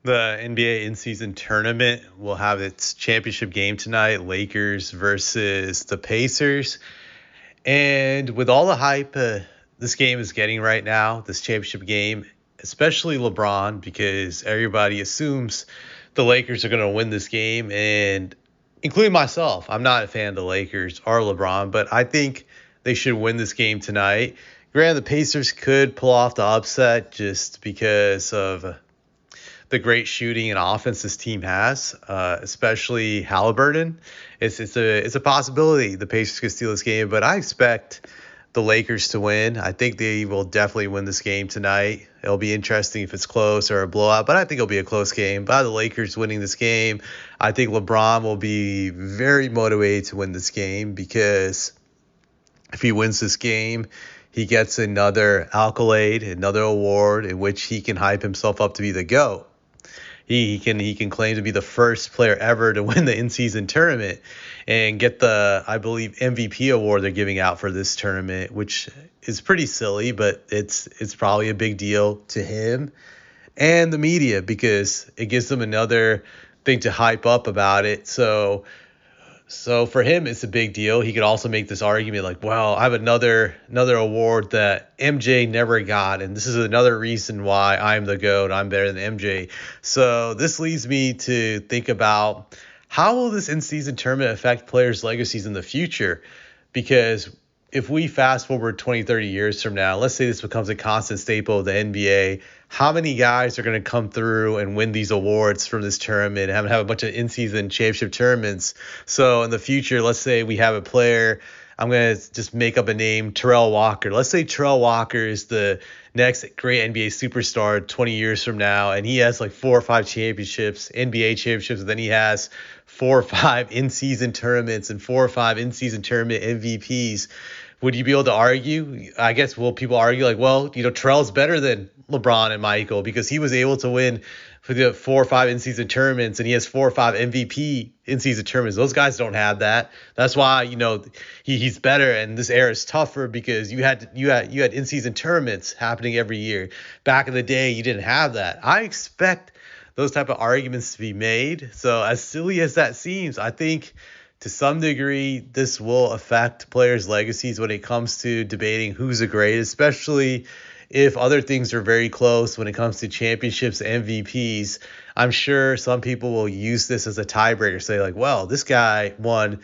The NBA in-season tournament will have its championship game tonight, Lakers versus the Pacers. And with all the hype this game is getting right now, this championship game, especially LeBron, because everybody assumes the Lakers are going to win this game, and including myself, I'm not a fan of the Lakers or LeBron, but I think they should win this game tonight. Granted, the Pacers could pull off the upset just because of the great shooting and offense this team has, especially Halliburton. It's a possibility the Pacers could steal this game, but I expect the Lakers to win. I think they will definitely win this game tonight. It'll be interesting if it's close or a blowout, but I think it'll be a close game. By the Lakers winning this game, I think LeBron will be very motivated to win this game because if he wins this game, he gets another accolade, another award in which he can hype himself up to be the GOAT. He can claim to be the first player ever to win the in-season tournament and get the, I believe, MVP award they're giving out for this tournament, which is pretty silly, but it's probably a big deal to him and the media because it gives them another thing to hype up about it. So for him, it's a big deal. He could also make this argument like, well, I have another award that MJ never got, and this is another reason why I'm the GOAT. I'm better than MJ. So this leads me to think about how will this in-season tournament affect players' legacies in the future? Because if we fast forward 20, 30 years from now, let's say this becomes a constant staple of the NBA, how many guys are going to come through and win these awards from this tournament and have a bunch of in-season championship tournaments? So in the future, let's say we have a player, I'm going to just make up a name, Terrell Walker. Let's say Terrell Walker is the next great NBA superstar 20 years from now, and he has like 4 or 5 championships, NBA championships, and then he has 4 or 5 in-season tournaments and 4 or 5 in-season tournament MVPs. Would you be able to argue? I guess will people argue like, well, Terrell's better than LeBron and Michael because he was able to win for the 4 or 5 in-season tournaments and he has 4 or 5 MVP in-season tournaments. Those guys don't have that. That's why he's better, and this era is tougher because you had in-season tournaments happening every year. Back in the day, you didn't have that. I expect those type of arguments to be made. So as silly as that seems, I think to some degree this will affect players' legacies when it comes to debating who's the greatest, especially if other things are very close when it comes to championships, MVPs. I'm sure some people will use this as a tiebreaker, say like, well, this guy won,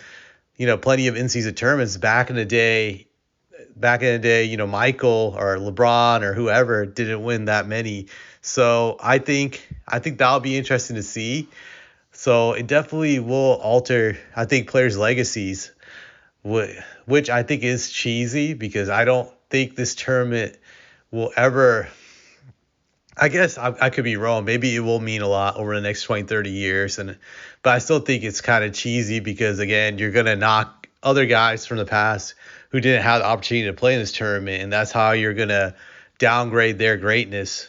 plenty of in-season tournaments back in the day. Michael or LeBron or whoever didn't win that many. So I think that'll be interesting to see. So it definitely will alter, I think, players' legacies, which I think is cheesy because I don't think this tournament will ever. I guess I could be wrong. Maybe it will mean a lot over the next 20, 30 years. But I still think it's kind of cheesy because, again, you're going to knock other guys from the past who didn't have the opportunity to play in this tournament. And that's how you're going to downgrade their greatness.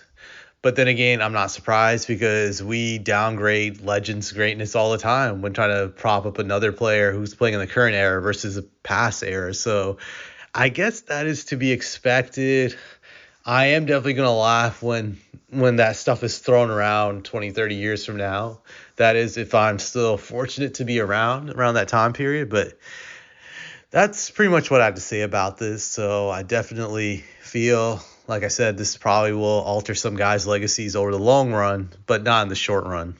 But then again, I'm not surprised because we downgrade legends' greatness all the time when trying to prop up another player who's playing in the current era versus the past era. So I guess that is to be expected. I am definitely going to laugh when that stuff is thrown around 20, 30 years from now. That is if I'm still fortunate to be around that time period. But that's pretty much what I have to say about this. So I definitely feel, like I said, this probably will alter some guys' legacies over the long run, but not in the short run.